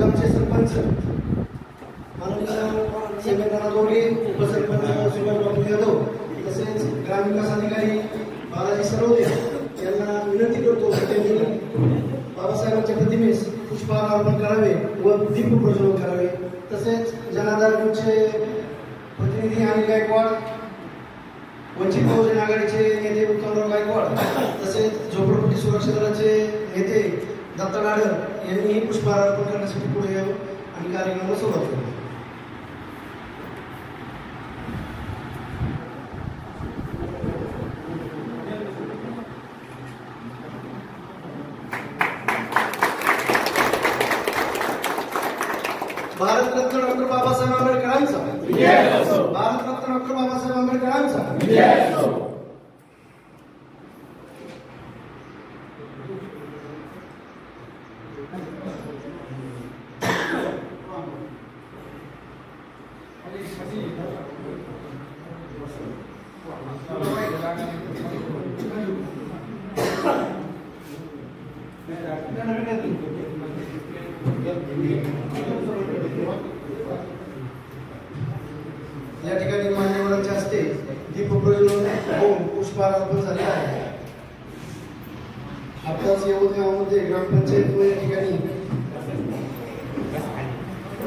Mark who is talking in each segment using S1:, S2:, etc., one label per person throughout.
S1: आमचे सरपंच माननीय सेवेंद्रनाथ जोडे, उपसरपंच सुभाष बाबू यादव, तसेच ग्रामविकास अधिकारी बालाजी सरोदे यांना विनंती करतो की त्यांनी बाबासाहेबांच्या प्रतिमेस पुष्पहार अर्पण करावे व दीप प्रज्वलन करावे। तसेच जनाधार ग्रुपचे प्रतिनिधी आणि गायकवाड, वंचित बहुजन आघाडीचे नेते उत्तमराव गायकवाड, तसेच झोपडपट्टी सुरक्षा दलाचे नेते दत्ता गाडर यांनीही पुष्पहार अर्पण करण्यासाठी पुढे यावं आणि कार्यक्रमाला सुरुवात करावी। भारतरत्न डॉक्टर बाबासाहेब आंबेडकरांचा, भारतरत्न डॉक्टर बाबासाहेब आंबेडकरांचा। या ठिकाणी मान्यवरांच्या हस्ते दीप प्रज्वलन होऊन पुष्पहार अर्पण झाले आहे। आताच यवतमाळमध्ये ग्रामपंचायत व या ठिकाणी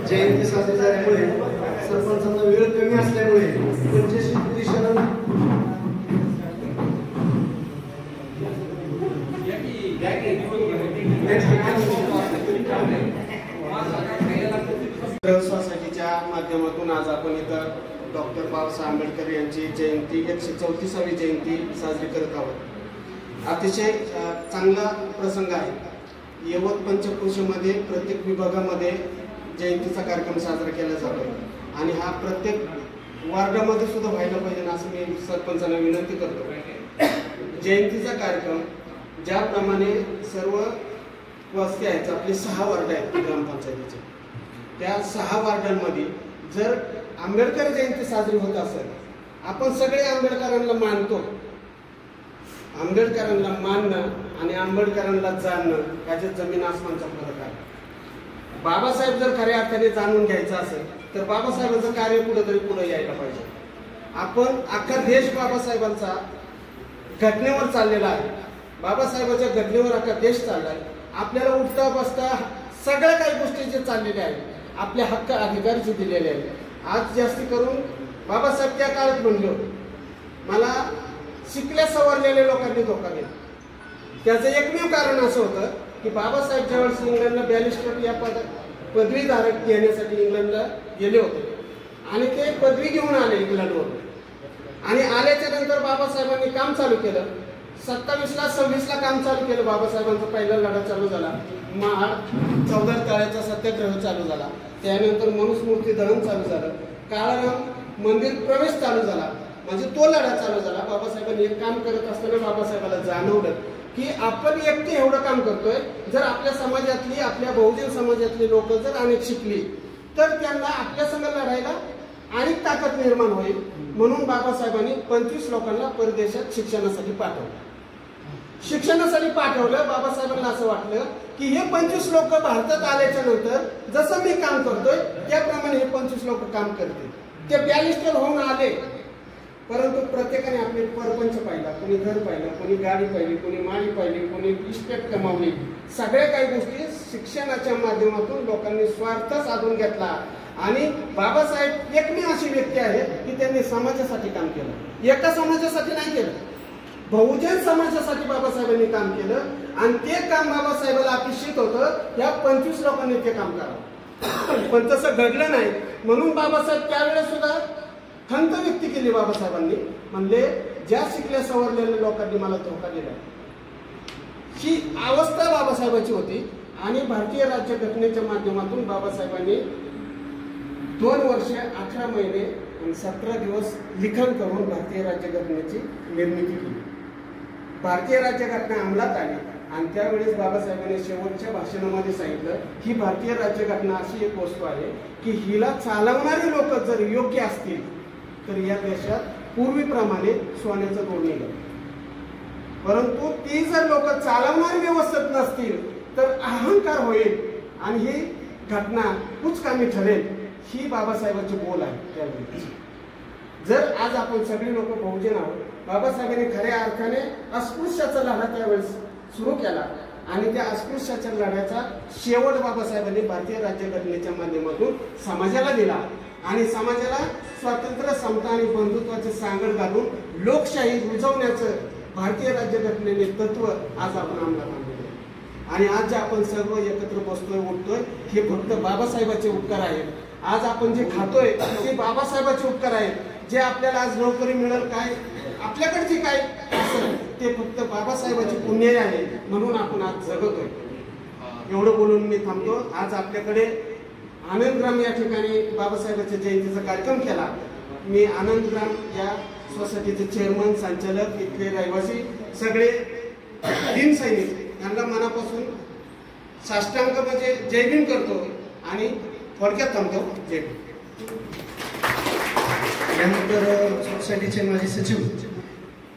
S1: जयंती साजरी झाल्यामुळे सरपंचांना वेळ कमी असल्यामुळे 85 दिवसानं
S2: सोसायटीच्या माध्यमातून आज आपण इथं डॉक्टर बाबासाहेब आंबेडकर यांची जयंती 134वी जयंती साजरी करत आहोत। अतिशय चांगला प्रसंग आहे। यवत पंचक्रोशीमध्ये प्रत्येक विभागामध्ये जयंतीचा कार्यक्रम साजरा केला जातो आणि हा प्रत्येक वार्डामध्ये सुद्धा व्हायला पाहिजे असं मी सरपंचांना विनंती करतो। जयंतीचा कार्यक्रम ज्याप्रमाणे सर्व वस्ती आहेत, आपले 6 वार्ड आहेत ग्रामपंचायतीचे, त्या 6 वार्डांमध्ये जर आंबेडकर जयंती साजरी होत असेल, आपण सगळे आंबेडकरांना मानतो, आंबेडकरांना मानणं आणि आंबेडकरांना जाणणं याच्यात जमीन आसमानचा फरक आहे। बाबासाहेब जर खऱ्या अर्थाने जाणून घ्यायचं असेल तर बाबासाहेबांचं कार्य कुठेतरी पुढे यायला पाहिजे। आपण अख्खा देश बाबासाहेबांचा घटनेवर चाललेला आहे, बाबासाहेबांच्या घटनेवर अख्खा देश चाललाय। आपल्याला उठता बसता सगळ्या काही गोष्टी जे चाललेल्या आहेत, आपले हक्क अधिकार जे दिलेले आहेत। आज जास्ती करून बाबासाहेब त्या काळात म्हणलो, मला शिकल्या सवरलेल्या लोकांनी धोका दिला। त्याचं एकमेव कारण असं होतं की बाबासाहेब ज्यावेळेस इंग्लंडला बॅरिस्टर या पदवीधारक घेण्यासाठी इंग्लंडला गेले होते आणि ते पदवी घेऊन आले इंग्लंडवरून आणि आल्याच्या नंतर बाबासाहेबांनी काम चालू केलं। 27ला 26ला काम चालू केलं। बाबासाहेबांचा पहिला लढा चालू झाला, महाड चौदार तळ्याचा सत्याग्रह चालू झाला, त्यानंतर मनुस्मृती दहन चालू झालं, काळाराम मंदिर प्रवेश चालू झाला, म्हणजे तो लढा चालू झाला। बाबासाहेबांनी एक काम करत असताना बाबासाहेबाला जाणवलं की आपण एकटे एवढं काम करतोय, जर आपल्या समाजातली, आपल्या बहुजन समाजातली लोक जर अनेक शिकली तर त्यांना आपल्या संग लढायला आणि ताकद निर्माण होईल। म्हणून बाबासाहेबांनी 25 लोकांना परदेशात शिक्षणासाठी पाठवलं। शिक्षणासाठी पाठवलं, बाबासाहेबांना असं वाटलं की हे 25 लोक भारतात आल्याच्या नंतर जसं मी काम करतोय त्याप्रमाणे हे 25 लोक काम करतील। ते बॅरिस्टर होऊन आले, परंतु प्रत्येकाने आपले परपंच पाहिला, कोणी घर पाहिलं, कोणी गाडी पाहिली, कोणी माळी पाहिली, कोणी इस्टेट कमावली। सगळ्या काही गोष्टी शिक्षणाच्या माध्यमातून लोकांनी स्वार्थ साधून घेतला आणि बाबासाहेब एकमेव अशी व्यक्ती आहे की त्यांनी समाजासाठी काम केलं। एका समाजासाठी नाही केलं, बहुजन समाजासाठी बाबासाहेबांनी काम केलं आणि ते काम बाबासाहेबाला अपेक्षित होतं या 25 लोकांनी ते काम करावं, पण तसं घडलं नाही। म्हणून बाबासाहेब त्यावेळेस सुद्धा खंत व्यक्त केली। बाबासाहेबांनी म्हणले, ज्या शिकल्या सवरलेल्या लोकांनी मला धोका दिला, ही अवस्था बाबासाहेबांची होती आणि भारतीय राज्यघटनेच्या माध्यमातून बाबासाहेबांनी 2 वर्ष 18 महिने आणि 17 दिवस लिखाण करून भारतीय राज्यघटनेची निर्मिती केली। भारतीय राज्यघटना अंमलात आली आणि त्यावेळेस बाबासाहेबांनी शेवटच्या भाषणामध्ये सांगितलं की भारतीय राज्यघटना अशी एक वस्तू आहे की हिला चालवणारे लोक जर योग्य असतील तर या देशात पूर्वीप्रमाणे सोन्याचं गोड निघेल, परंतु ती जर लोक चालवणारी व्यवस्थित नसतील तर अहंकार होईल आणि ही घटना कुचकामी ठरेल ही बाबासाहेबांची बोल आहे त्यावेळी. जर आज आपण सगळे लोक बहुजन आहोत, बाबासाहेबांनी खऱ्या अर्थाने अस्पृश्याचा लढा त्यावेळेस सुरू केला आणि त्या अस्पृश्याच्या लढ्याचा शेवट बाबासाहेबांनी भारतीय राज्यघटनेच्या माध्यमातून समाजाला दिला आणि समाजाला स्वातंत्र्य, समता आणि बंधुत्वाचे सांगड घालून लोकशाही रुजवण्याचं भारतीय राज्यघटनेने तत्व आज आपण अंमलात आणले आणि आज जे आपण सर्व एकत्र बसतोय, उठतोय, हे फक्त बाबासाहेबांचे उपकार आहेत. आज आपण जे खातोय ते बाबासाहेबांचे उपकार आहेत. जे आपल्याला आज नोकरी मिळेल काय, आपल्याकडे जे काय असेल ते फक्त बाबासाहेबांची पुण्य आहे, म्हणून आपण आज जगतोय. एवढं बोलून मी थांबतो. आज आपल्याकडे आनंदग्राम या ठिकाणी बाबासाहेबांच्या जयंतीचा कार्यक्रम केला. मी आनंदग्राम या सोसायटीचे चेअरमन, संचालक, इथले रहिवासी, सगळे भीम सैनिक यांना मनापासून साष्टांग म्हणजे जय भीम करतो आणि थोडक्यात थांबतो. जय भीम.
S1: यानंतर सोसायटीचे माजी सचिव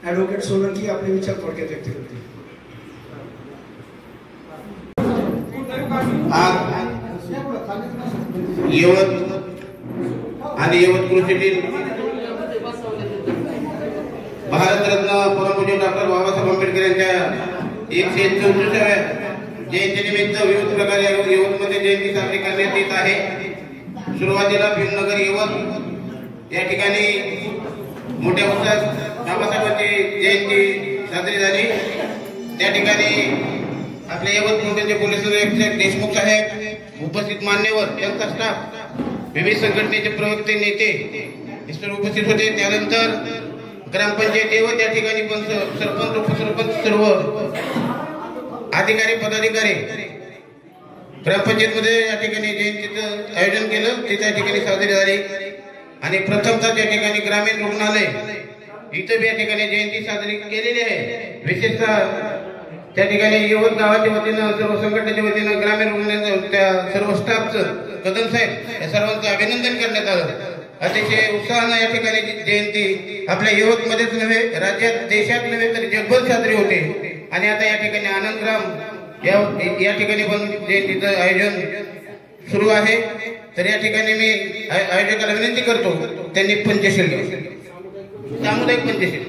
S1: ॲडव्होकेट सोलंकी आपले विचार थोडक्यात व्यक्त करतील.
S3: आणि यवत कृषीतील भारतरत्न परमपूज्य डॉक्टर बाबासाहेब आंबेडकर यांच्या 134व्या जयंतीनिमित्त विविध प्रकारे यवतमध्ये जयंती साजरी करण्यात येत आहे. सुरुवातीला भीमनगर यवत या ठिकाणी मोठ्या उत्साहात बाबासाहेबांची जयंती साजरी झाली. त्या ठिकाणी आपले यवत मुंबईचे पोलीस निरीक्षक देशमुख साहेब, उपस्थित मान्यवर, त्यांचा स्टाफ, विविध संघटनेचे प्रवक्ते, नेते हे सर्व उपस्थित होते. त्यानंतर ग्रामपंचायत यवत या ठिकाणी पण सरपंच, उपसरपंच, सर्व अधिकारी, पदाधिकारी ग्रामपंचायतमध्ये या ठिकाणी जयंतीचं आयोजन केलं. ते त्या ठिकाणी साजरी झाली आणि प्रथमतः त्या ठिकाणी ग्रामीण रुग्णालय इथं या ठिकाणी जयंती साजरी केलेली आहे. विशेषतः त्या ठिकाणी यवत गावाच्या वतीनं, सर्व संघटनेच्या वतीनं, ग्रामीण रुग्णालयाचं, त्या सर्व स्टाफचं, कदम साहेब या सर्वांचं अभिनंदन करण्यात आलं. अतिशय उत्साहानं या ठिकाणी जयंती आपल्या यवतमध्येच नव्हे, राज्यात, देशात नव्हे तर जगभर साजरी होते. आणि आता या ठिकाणी आनंदग्राम या ठिकाणी पण जयंतीचं आयोजन सुरू आहे. तर या ठिकाणी मी आयोजकाला विनंती करतो त्यांनी पंचशील, सामुदायिक पंचशील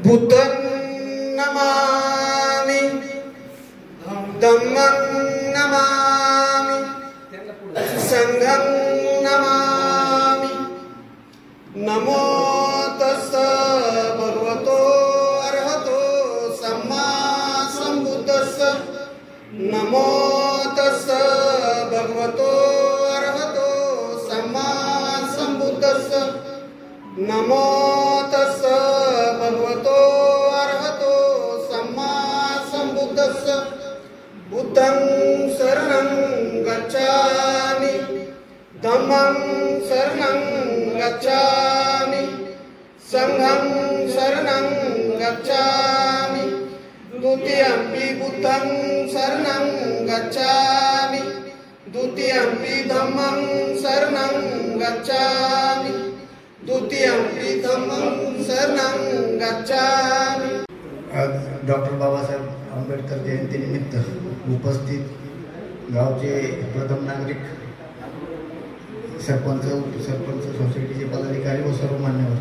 S2: बुद्धं नमामि, धम्मं नमामि, संघं नमामि. नमो तस्स भगवतो अरहतो सम्मा संबुद्धस्स. नमो तस्स भगवतो अरहतो सम्मा संबुद्धस्स. नमो तस्स भगवतो अरहतो सम्मा संबुद्धस्स. बुद्धं शरणं गच्छामि, धम्मं शरणं गच्छामि, संघं शरणं गच्छामि. द्वितीयंपि बुद्धं शरणं गच्छामि, द्वितीयंपि धम्मं शरणं गच्छामि, द्वितीयंपि धम्मं शरणं गच्छामि.
S4: आज डॉक्टर बाबासाहेब आंबेडकर जयंतीनिमित्त उपस्थित गावचे प्रथम नागरिक, सरपंच, उपसरपंच, सोसायटीचे पदाधिकारी व सर्व मान्यवर,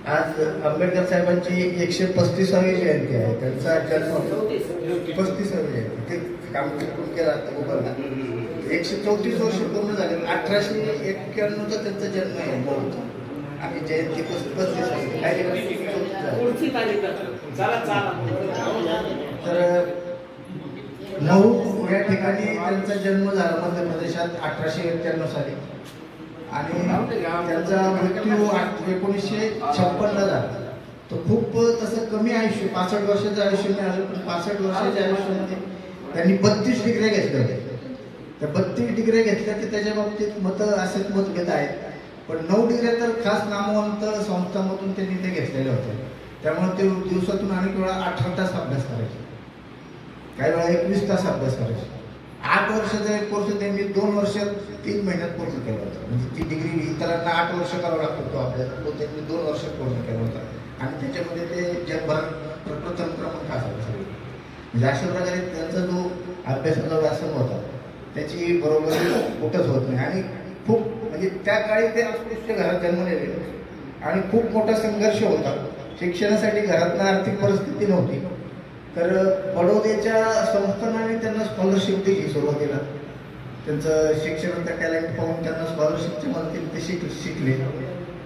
S4: आज आंबेडकर साहेबांची 135वी जयंती आहे. त्यांचा जन्म 35वी जयंती, ते काम पूर्ण केला 134 वर्ष पूर्ण झाले. 1891 त्यांचा जन्म आहे आणि जयंती 35वी. तर 9 या ठिकाणी त्यांचा जन्म झाला मध्य प्रदेशात 1891 साली आणि त्यांचा मृत्यू 1956 झाला. तो खूप तसं कमी आयुष्य, 65 वर्षाचं आयुष्य मिळालं, पण 65 वर्षाच्या आयुष्यामध्ये त्यांनी 32 डिग्र्या घेतल्या होत्या. त्या 32 डिग्र्या घेतल्या की त्याच्या बाबतीत मतं असेच मतभेद आहेत, पण 9 डिग्र्या तर खास नामवंत संस्थांमधून त्यांनी ते घेतलेल्या होत्या. त्यामुळे ते दिवसातून अनेक वेळा 18 तास अभ्यास करायचे. काही वेळा 21 तास अभ्यास करायचे. 8 वर्षाचा एक कोर्स त्यांनी 2 वर्षात 3 महिन्यात पूर्ण केला होता. म्हणजे ती डिग्री इतरांना 8 वर्ष करावं लागतो तो आपल्याला, तो त्यांनी 2 वर्षात पूर्ण केला होता. आणि त्याच्यामध्ये ते जगभरात प्रथम क्रमांक असायचा सगळे. म्हणजे अशा प्रकारे त्यांचा जो अभ्यासाचा व्यासंग होता त्याची बरोबरी कुठंच होत नाही. आणि खूप म्हणजे त्या काळी ते अस्पृश्य घरात जन्मलेले आणि खूप मोठा संघर्ष होता. शिक्षणासाठी घरातनं आर्थिक परिस्थिती नव्हती, तर बडोद्याच्या संस्थानाने त्यांना स्कॉलरशिप दिली सुरुवातीला. त्यांचं शिक्षणाचं टॅलेंट पाहून त्यांना स्कॉलरशिपच्या मदतीने ते शिकले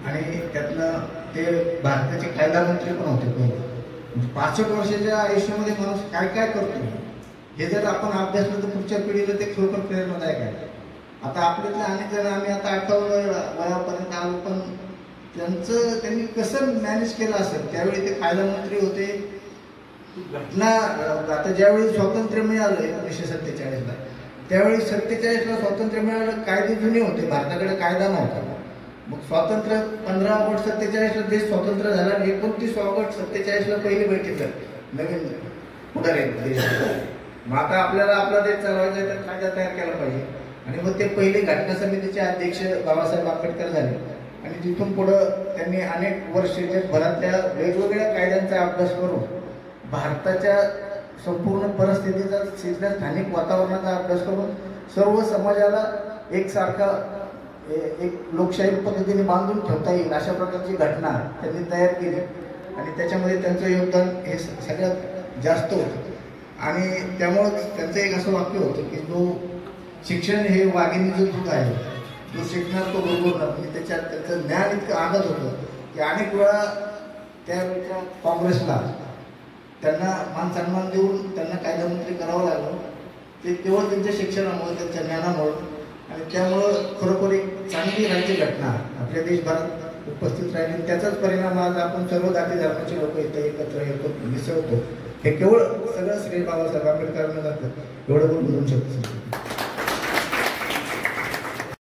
S4: आणि त्यातनं ते भारताचे कायदा मंत्री पण होते पहिले. 65 वर्षाच्या आयुष्यामध्ये माणूस काय काय करतो हे जर आपण अभ्यासलं तर पुढच्या पिढीला ते खरोखर प्रेरणादायक आहे. आता आपल्यातले अनेक जण आम्ही आता 58 वयापर्यंत आलो, पण त्यांनी कसं मॅनेज केलं असेल. त्यावेळी ते कायदा मंत्री होते. घटना आता ज्यावेळी स्वातंत्र्य मिळालं 1947ला, त्यावेळी 47ला स्वातंत्र्य मिळालं. कायदे जुने होते, भारताकडे कायदा नव्हता. मग स्वातंत्र्य 15 ऑगस्ट 47ला देश स्वतंत्र झाला आणि 29 ऑगस्ट 47ला पहिली बैठक झाली नवीन पुढारी देशात. मग आता आपल्याला आपला देश चालवायचा आहे तर कायदा तयार केला पाहिजे. आणि मग ते पहिले घटना समितीचे अध्यक्ष बाबासाहेब आंबेडकर झाले आणि तिथून पुढं त्यांनी अनेक वर्ष जगभरातल्या वेगवेगळ्या कायद्यांचा अभ्यास करून भारताच्या संपूर्ण परिस्थितीचा तिथल्या स्थानिक वातावरणाचा अभ्यास करून सर्व समाजाला एकसारखा एक लोकशाही पद्धतीने बांधून ठेवता येईल अशा प्रकारची घटना त्यांनी तयार केली. आणि त्याच्यामध्ये त्यांचं योगदान हे सगळ्यात जास्त होतं. आणि त्यामुळं त्यांचं एक असं वाक्य होतं की जो शिक्षण हे वाघिणीचं दूध आहे, जो शिकणार तो बरोबर. म्हणजे त्याच्यात त्यांचं ज्ञान इतकं आगत होतं की अनेक वेळा त्यावेळेच्या काँग्रेसला त्यांना मान सन्मान देऊन त्यांना कायदा मंत्री करावं लागलं. ते केवळ त्यांच्या शिक्षणामुळे, त्यांच्या ज्ञानामुळे. आणि त्यामुळं खरोखर एक चांगली राज्यघटना आपल्या देशभरात उपस्थित राहिली. त्याचाच परिणाम आज आपण सर्व जाती धर्माचे लोक इथं एकत्र येतो, मिसळतो. हे केवळ सगळं श्री बाबासाहेब आंबेडकरांना जातं एवढं बोलून शकतो.